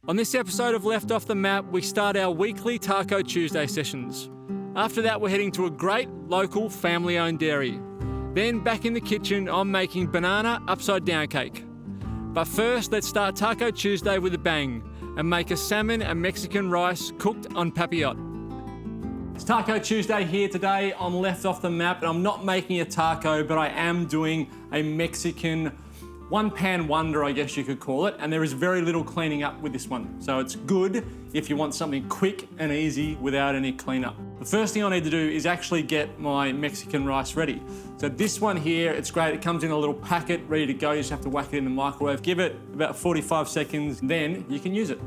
On this episode of Left Off the Map, we start our weekly Taco Tuesday sessions. After that, we're heading to a great local family-owned dairy. Then back in the kitchen, I'm making banana upside-down cake. But first, let's start Taco Tuesday with a bang and make a salmon and Mexican rice cooked on papillote. It's Taco Tuesday here today on Left Off the Map, and I'm not making a taco, but I am doing a Mexican one-pan wonder, I guess you could call it, and there is very little cleaning up with this one. So it's good if you want something quick and easy without any cleanup. The first thing I need to do is actually get my Mexican rice ready. So this one here, it's great. It comes in a little packet, ready to go. You just have to whack it in the microwave. Give it about 45 seconds, then you can use it.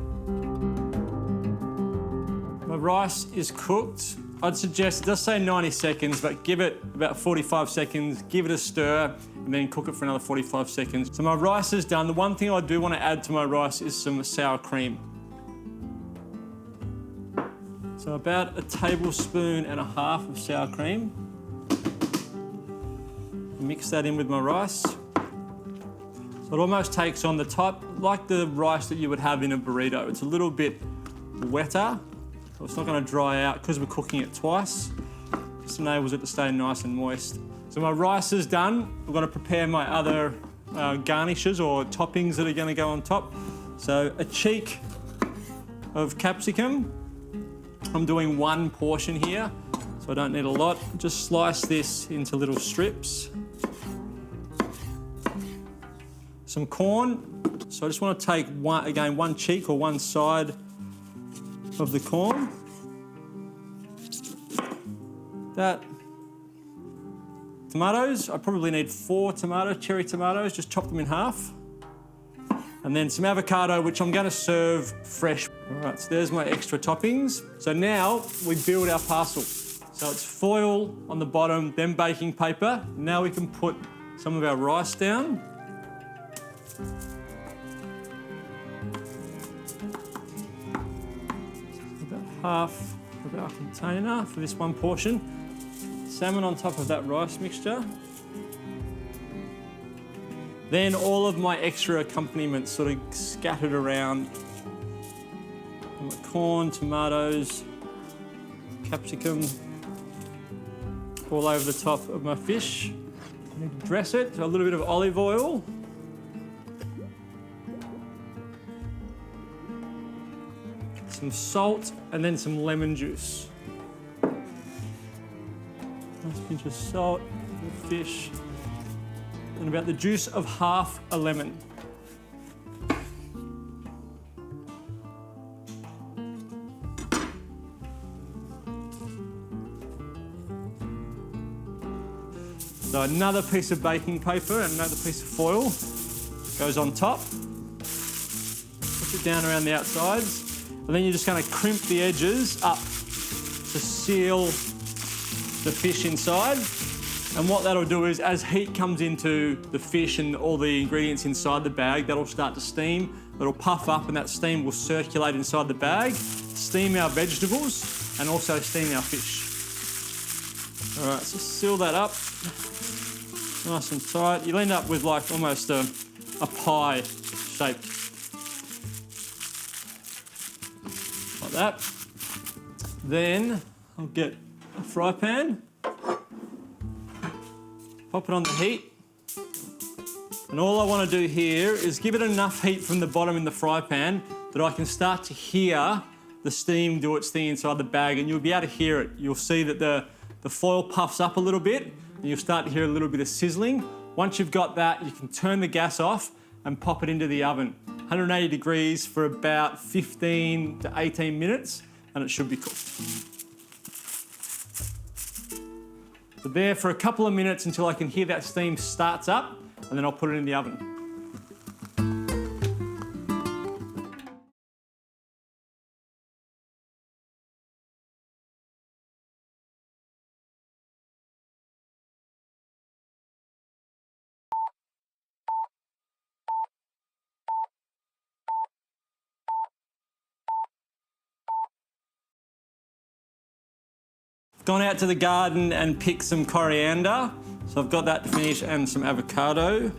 My rice is cooked. I'd suggest, it does say 90 seconds, but give it about 45 seconds, give it a stir, and then cook it for another 45 seconds. So my rice is done. The one thing I do want to add to my rice is some sour cream. So about a tablespoon and a half of sour cream. Mix that in with my rice. So it almost takes on the type, like the rice that you would have in a burrito. It's a little bit wetter, so it's not going to dry out because we're cooking it twice. Just enables it to stay nice and moist. So my rice is done. I've got to prepare my other garnishes or toppings that are going to go on top. So a cheek of capsicum. I'm doing one portion here, so I don't need a lot. Just slice this into little strips. Some corn. So I just want to take one cheek or one side of the corn. That. Tomatoes, I probably need 4 cherry tomatoes, just chop them in half. And then some avocado, which I'm going to serve fresh. All right, so there's my extra toppings. So now we build our parcel. So it's foil on the bottom, then baking paper. Now we can put some of our rice down. About half of our container for this one portion. Salmon on top of that rice mixture. Then all of my extra accompaniments sort of scattered around. My corn, tomatoes, capsicum, all over the top of my fish. I need to dress it, so a little bit of olive oil. Some salt and then some lemon juice. Nice pinch of salt, the fish, and about the juice of half a lemon. So another piece of baking paper and another piece of foil goes on top. Push it down around the outsides, and then you're just going to crimp the edges up to seal the fish inside. And what that'll do is, as heat comes into the fish and all the ingredients inside the bag, that'll start to steam, it'll puff up, and that steam will circulate inside the bag, steam our vegetables, and also steam our fish. All right, so seal that up, nice and tight. You'll end up with like almost a pie shape. Like that. Then I'll get a fry pan, pop it on the heat, and all I want to do here is give it enough heat from the bottom in the fry pan that I can start to hear the steam do its thing inside the bag, and you'll be able to hear it. You'll see that the foil puffs up a little bit, and you'll start to hear a little bit of sizzling. Once you've got that, you can turn the gas off and pop it into the oven. 180 degrees for about 15 to 18 minutes, and it should be cooked. So there for a couple of minutes until I can hear that steam starts up, and then I'll put it in the oven. Gone out to the garden and picked some coriander. So I've got that to finish and some avocado.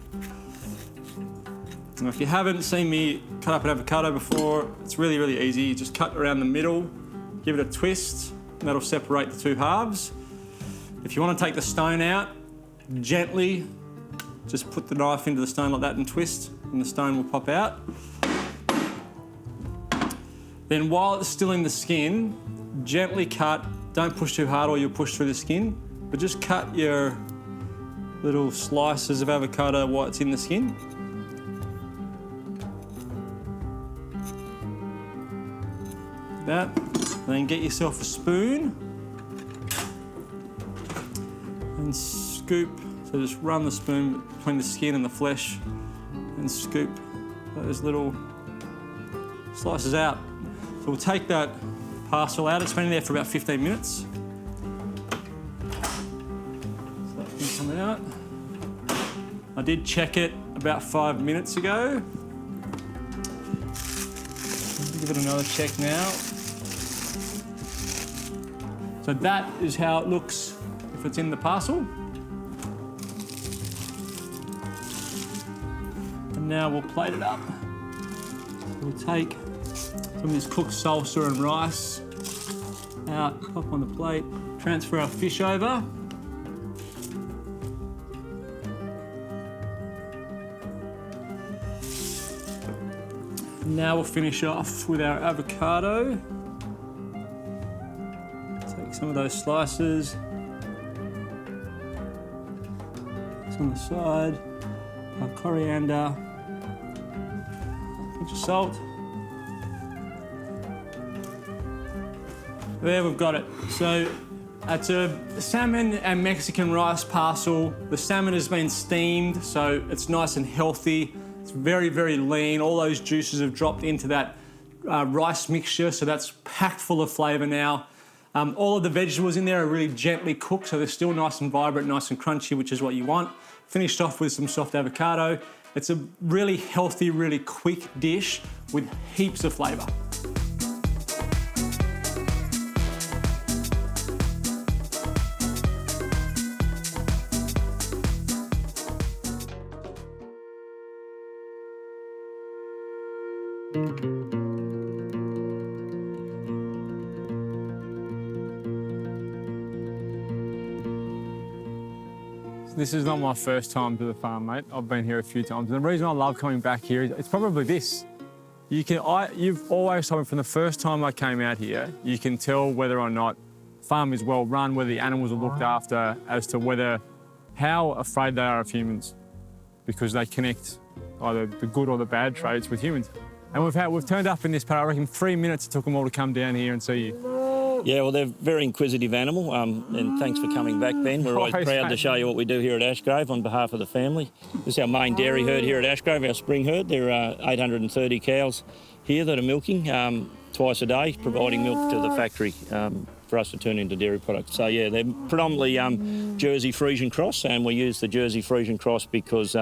Now, if you haven't seen me cut up an avocado before, it's really, really easy. You just cut around the middle, give it a twist, and that'll separate the two halves. If you want to take the stone out, gently just put the knife into the stone like that and twist, and the stone will pop out. Then while it's still in the skin, gently cut. Don't push too hard or you'll push through the skin, but just cut your little slices of avocado while it's in the skin. That. Then get yourself a spoon and scoop. So just run the spoon between the skin and the flesh and scoop those little slices out. So we'll take that parcel out. It's been in there for about 15 minutes. So that can come out. I did check it about 5 minutes ago. Give it another check now. So that is how it looks if it's in the parcel. And now we'll plate it up. We'll take some of this cooked salsa and rice out, pop on the plate, transfer our fish over. Now we'll finish off with our avocado. Take some of those slices. It's on the side. Our coriander. A pinch of salt. There, we've got it. So it's a salmon and Mexican rice parcel. The salmon has been steamed, so it's nice and healthy. It's very, very lean. All those juices have dropped into that rice mixture, so that's packed full of flavour now. All of the vegetables in there are really gently cooked, so they're still nice and vibrant, nice and crunchy, which is what you want. Finished off with some soft avocado. It's a really healthy, really quick dish with heaps of flavour. This is not my first time to the farm, mate. I've been here a few times. And the reason I love coming back here is it's probably this. You've always told me from the first time I came out here, you can tell whether or not the farm is well run, whether the animals are looked after, as to how afraid they are of humans, because they connect either the good or the bad traits with humans. And we've turned up in this paddock. I reckon 3 minutes it took them all to come down here and see you. Yeah, well, they're a very inquisitive animal, and thanks for coming back, Ben. We're always proud to show you what we do here at Ashgrove on behalf of the family. This is our main dairy herd here at Ashgrove, our spring herd. There are 830 cows here that are milking twice a day, providing milk to the factory for us to turn into dairy products. So, yeah, they're predominantly Jersey Friesian cross, and we use the Jersey Friesian cross because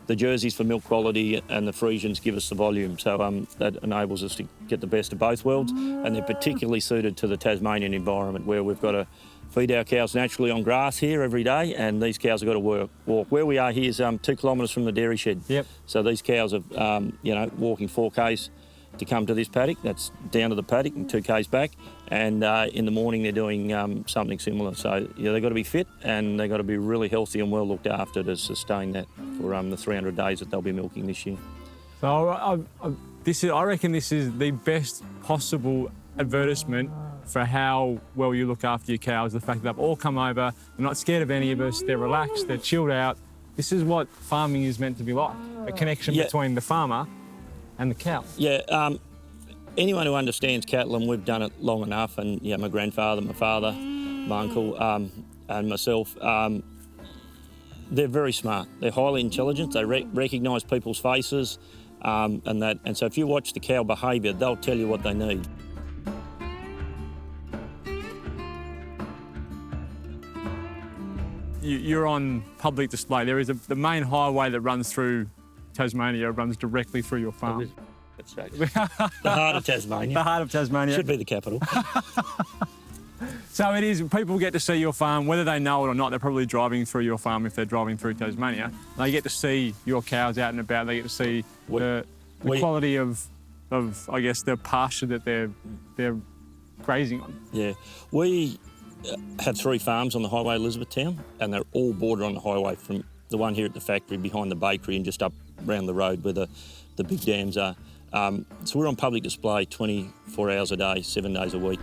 the Jerseys for milk quality and the Friesians give us the volume, so that enables us to get the best of both worlds, and they're particularly suited to the Tasmanian environment where we've got to feed our cows naturally on grass here every day, and these cows have got to walk. Where we are here is 2 kilometres from the dairy shed. Yep. So these cows are, walking 4 k's to come to this paddock. That's down to the paddock and 2 k's back, and in the morning they're doing something similar. So yeah, they've got to be fit and they've got to be really healthy and well looked after to sustain that for the 300 days that they'll be milking this year. So I reckon this is the best possible advertisement for how well you look after your cows. The fact that they've all come over, they're not scared of any of us, they're relaxed, they're chilled out. This is what farming is meant to be like, a connection between the farmer and the cow. Yeah, anyone who understands cattle, and we've done it long enough, and yeah, my grandfather, my father, my uncle, and myself, they're very smart. They're highly intelligent. They recognise people's faces, and so if you watch the cow behaviour, they'll tell you what they need. You're on public display. There is the main highway that runs through Tasmania runs directly through your farm. The heart of Tasmania. The heart of Tasmania. Should be the capital. So it is, people get to see your farm, whether they know it or not, they're probably driving through your farm if they're driving through Tasmania. They get to see your cows out and about, they get to see the quality of, I guess, the pasture that they're grazing on. Yeah. We had 3 farms on the highway Elizabethtown, and they're all bordered on the highway, from the one here at the factory behind the bakery and just up around the road where the big dams are. So we're on public display 24 hours a day, 7 days a week.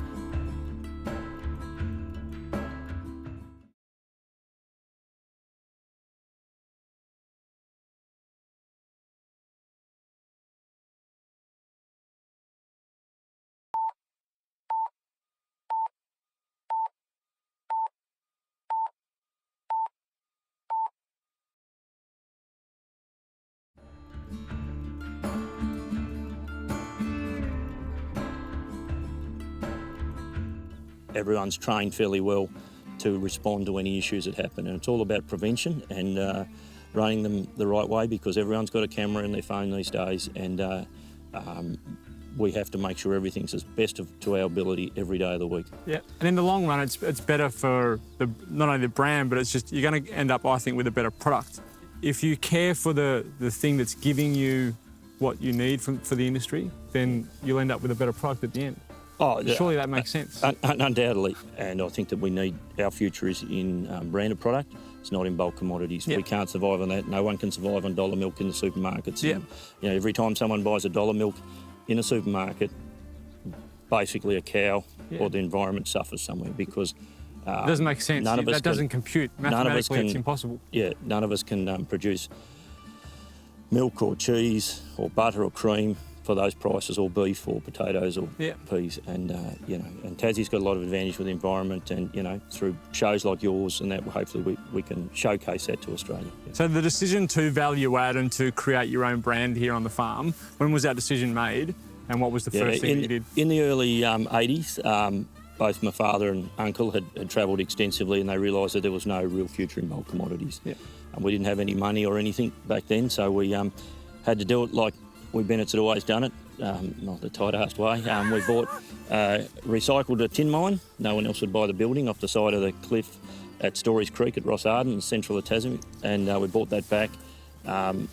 Everyone's trained fairly well to respond to any issues that happen, and it's all about prevention and running them the right way, because everyone's got a camera in their phone these days, and we have to make sure everything's as best to our ability every day of the week. Yeah, and in the long run, it's better for not only the brand, but it's just you're going to end up, I think, with a better product. If you care for the thing that's giving you what you need for the industry, then you'll end up with a better product at the end. Oh, surely that makes sense. Undoubtedly, and I think that our future is in branded product. It's not in bulk commodities. Yep. We can't survive on that. No one can survive on dollar milk in the supermarkets. Yep. And, every time someone buys a dollar milk in a supermarket, basically a cow or the environment suffers somewhere, because it doesn't make sense. That doesn't compute. Mathematically, it's impossible. Yeah, none of us can produce milk or cheese or butter or cream for those prices, or beef or potatoes or peas, and and Tassie's got a lot of advantage with the environment, and through shows like yours and that, hopefully we can showcase that to Australia. So the decision to value add and to create your own brand here on the farm, when was that decision made, and what was the first thing that you did? In the early 80s, both my father and uncle had travelled extensively, and they realised that there was no real future in bulk commodities. Yeah. And we didn't have any money or anything back then, so we had to do it like we Bennetts had always done it, not the tight-assed way. We recycled a tin mine. No one else would buy the building off the side of the cliff at Stories Creek at Rossarden in central of Tasmania, and we bought that back.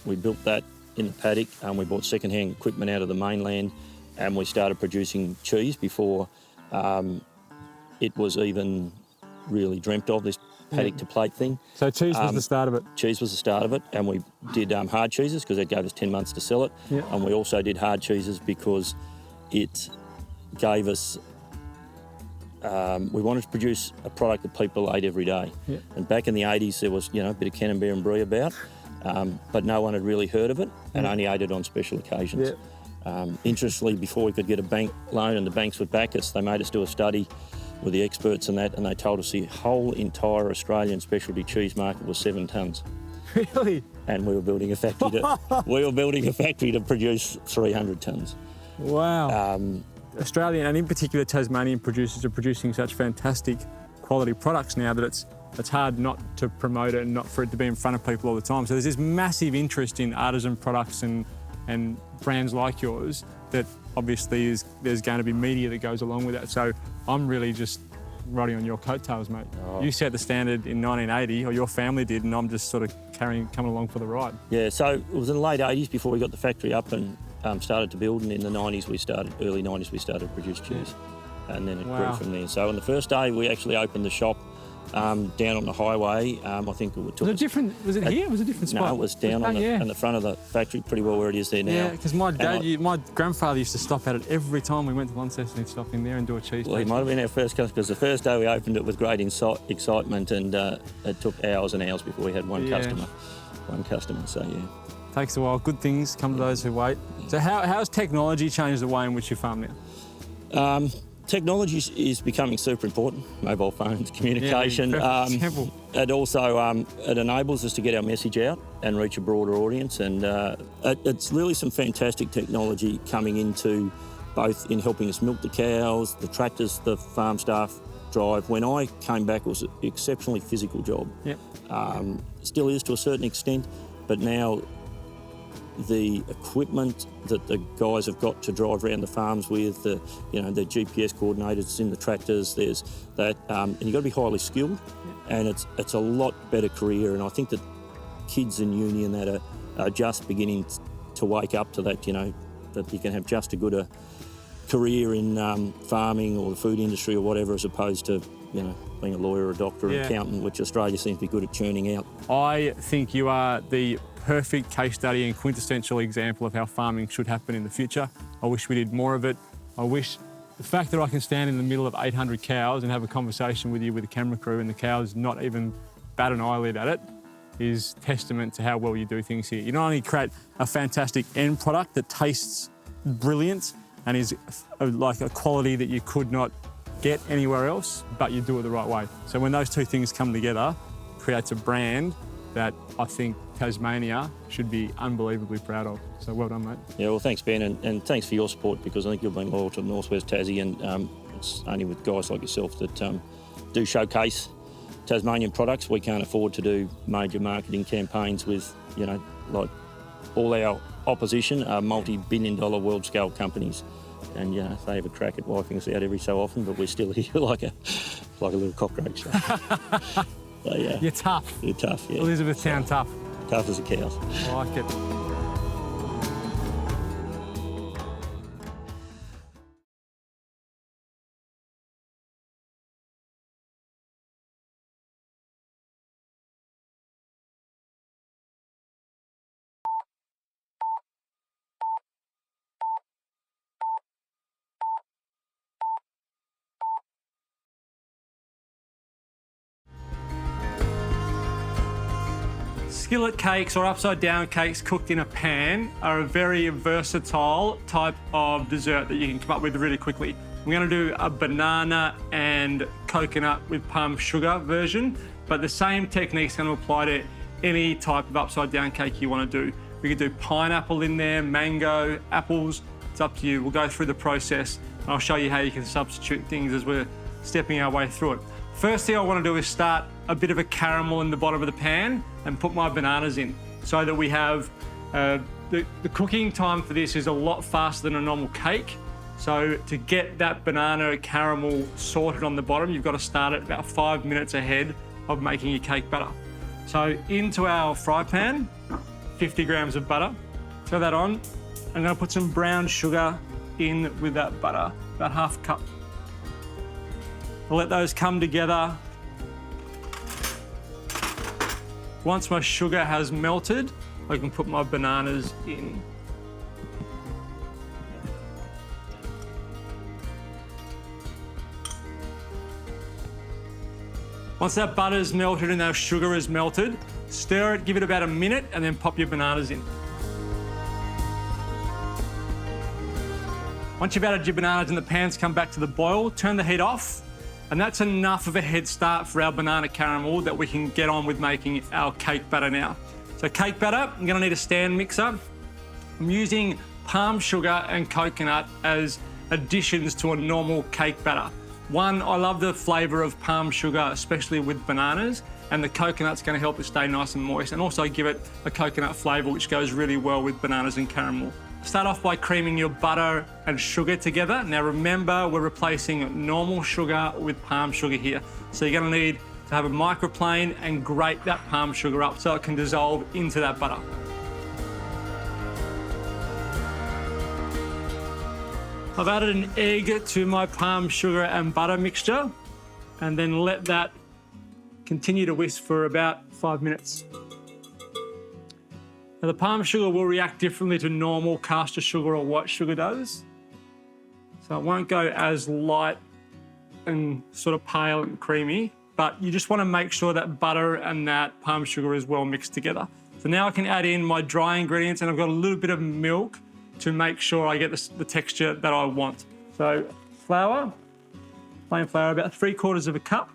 We built that in the paddock, and we bought second-hand equipment out of the mainland, and we started producing cheese before it was even really dreamt of, this paddock to plate thing. So cheese was the start of it? Cheese was the start of it, and we did hard cheeses because it gave us 10 months to sell it. Yeah. And we also did hard cheeses because it gave us, we wanted to produce a product that people ate every day. Yeah. And back in the 80s there was, a bit of Camembert and Brie about, but no one had really heard of it and only ate it on special occasions. Yeah. Interestingly, before we could get a bank loan and the banks would back us, they made us do a study with the experts and that, and they told us the whole entire Australian specialty cheese market was 7 tonnes. Really? And we were building a factory to produce 300 tonnes. Wow. Australian and in particular Tasmanian producers are producing such fantastic quality products now that it's hard not to promote it and not for it to be in front of people all the time. So there's this massive interest in artisan products and brands like yours that obviously there's going to be media that goes along with that. So I'm really just riding on your coattails, mate. Oh. You set the standard in 1980, or your family did, and I'm just sort of coming along for the ride. Yeah, so it was in the late 80s before we got the factory up and started to build, and in the early 90s we started to produce cheese. And then it grew from there. So on the first day we actually opened the shop down on the highway. I think it took. Was it here? Was it a different spot? No, it was down on the front of the factory, pretty well where it is there now. Yeah, because my grandfather used to stop at it every time we went to Launceston. He'd stop in there and do a cheese. Well, he might have been our first customer, because the first day we opened it with great excitement, and it took hours and hours before we had one customer. So yeah. Takes a while. Good things come to those who wait. So how's technology changed the way in which you farm now? Technology is becoming super important. Mobile phones, communication. It also it enables us to get our message out and reach a broader audience. And it's really some fantastic technology coming into both in helping us milk the cows, the tractors the farm staff drive. When I came back, it was an exceptionally physical job. Yep. Still is to a certain extent, but now the equipment that the guys have got to drive around the farms with, the GPS coordinators in the tractors, there's that, and you've got to be highly skilled, and it's a lot better career. And I think that kids in uni and that are just beginning to wake up to that, that you can have just a good career in farming or the food industry or whatever, as opposed to, being a lawyer or a doctor or an accountant, which Australia seems to be good at churning out. I think you are the perfect case study and quintessential example of how farming should happen in the future. I wish we did more of it. I wish the fact that I can stand in the middle of 800 cows and have a conversation with you with a camera crew and the cows not even bat an eyelid at it is testament to how well you do things here. You not only create a fantastic end product that tastes brilliant and is like a quality that you could not get anywhere else, but you do it the right way. So when those two things come together, it creates a brand that I think Tasmania should be unbelievably proud of. So well done, mate. Yeah, well, thanks, Ben, and thanks for your support, because I think you've been loyal to Northwest Tassie, and it's only with guys like yourself that do showcase Tasmanian products. We can't afford to do major marketing campaigns with, like all our opposition are multi-billion-dollar world-scale companies. And they have a crack at wiping us out every so often, but we're still here like a little cockroach. So, yeah. You're tough. You're tough, yeah. Elizabethtown tough. Tough as a cow. I like it. Skillet cakes or upside down cakes cooked in a pan are a very versatile type of dessert that you can come up with really quickly. I'm going to do a banana and coconut with palm sugar version, but the same technique's going to apply to any type of upside down cake you want to do. We could do pineapple in there, mango, apples, it's up to you. We'll go through the process and I'll show you how you can substitute things as we're stepping our way through it. First thing I want to do is start a bit of a caramel in the bottom of the pan and put my bananas in so that we have, the cooking time for this is a lot faster than a normal cake. So to get that banana caramel sorted on the bottom, you've got to start it about 5 minutes ahead of making your cake batter. So into our fry pan, 50 grams of butter, throw that on. I'm going to put some brown sugar in with that butter, about half a cup. I'll let those come together. Once my sugar has melted, I can put my bananas in. Once that butter's melted and that sugar is melted, stir it, give it about a minute, and then pop your bananas in. Once you've added your bananas and the pan's come back to the boil, turn the heat off. And that's enough of a head start for our banana caramel that we can get on with making our cake batter now. So cake batter, I'm going to need a stand mixer. I'm using palm sugar and coconut as additions to a normal cake batter. One, I love the flavour of palm sugar, especially with bananas, and the coconut's going to help it stay nice and moist and also give it a coconut flavour which goes really well with bananas and caramel. Start off by creaming your butter and sugar together. Now remember, we're replacing normal sugar with palm sugar here. So you're going to need to have a microplane and grate that palm sugar up so it can dissolve into that butter. I've added an egg to my palm sugar and butter mixture and then let that continue to whisk for about 5 minutes. Now the palm sugar will react differently to normal caster sugar or white sugar does. So it won't go as light and sort of pale and creamy, but you just want to make sure that butter and that palm sugar is well mixed together. So now I can add in my dry ingredients and I've got a little bit of milk to make sure I get the texture that I want. So flour, plain flour, about 3/4 of a cup.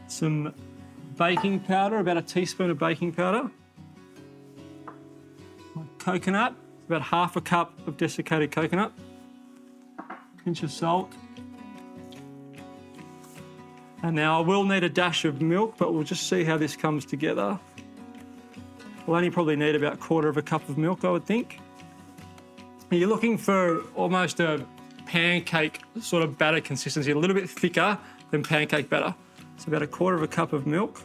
Some baking powder, about a teaspoon of baking powder. My coconut, about half a cup of desiccated coconut. Pinch of salt. And now I will need a dash of milk, but we'll just see how this comes together. We'll only probably need about 1/4 cup of milk, I would think. You're looking for almost a pancake sort of batter consistency, a little bit thicker than pancake batter. So about 1/4 cup of milk.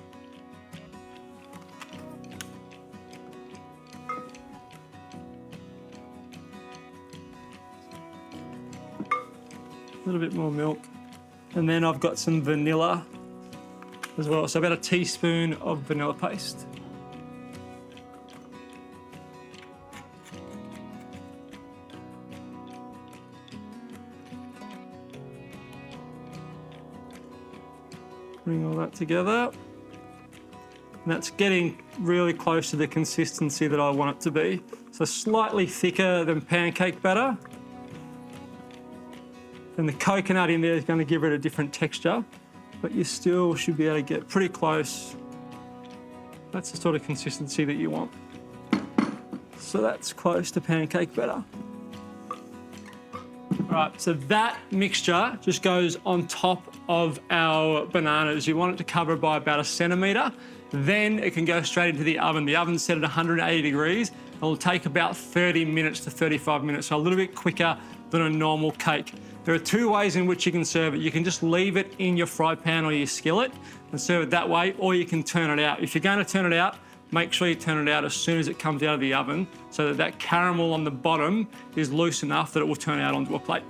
A little bit more milk. And then I've got some vanilla as well. So about a teaspoon of vanilla paste. Bring all that together. And that's getting really close to the consistency that I want it to be. So slightly thicker than pancake batter. And the coconut in there is going to give it a different texture, but you still should be able to get pretty close. That's the sort of consistency that you want. So that's close to pancake batter. All right, so that mixture just goes on top of our bananas. You want it to cover by about 1 centimetre. Then it can go straight into the oven. The oven's set at 180 degrees. It'll take about 30 minutes to 35 minutes, so a little bit quicker than a normal cake. There are 2 ways in which you can serve it. You can just leave it in your fry pan or your skillet and serve it that way, or you can turn it out. If you're going to turn it out, make sure you turn it out as soon as it comes out of the oven so that that caramel on the bottom is loose enough that it will turn out onto a plate.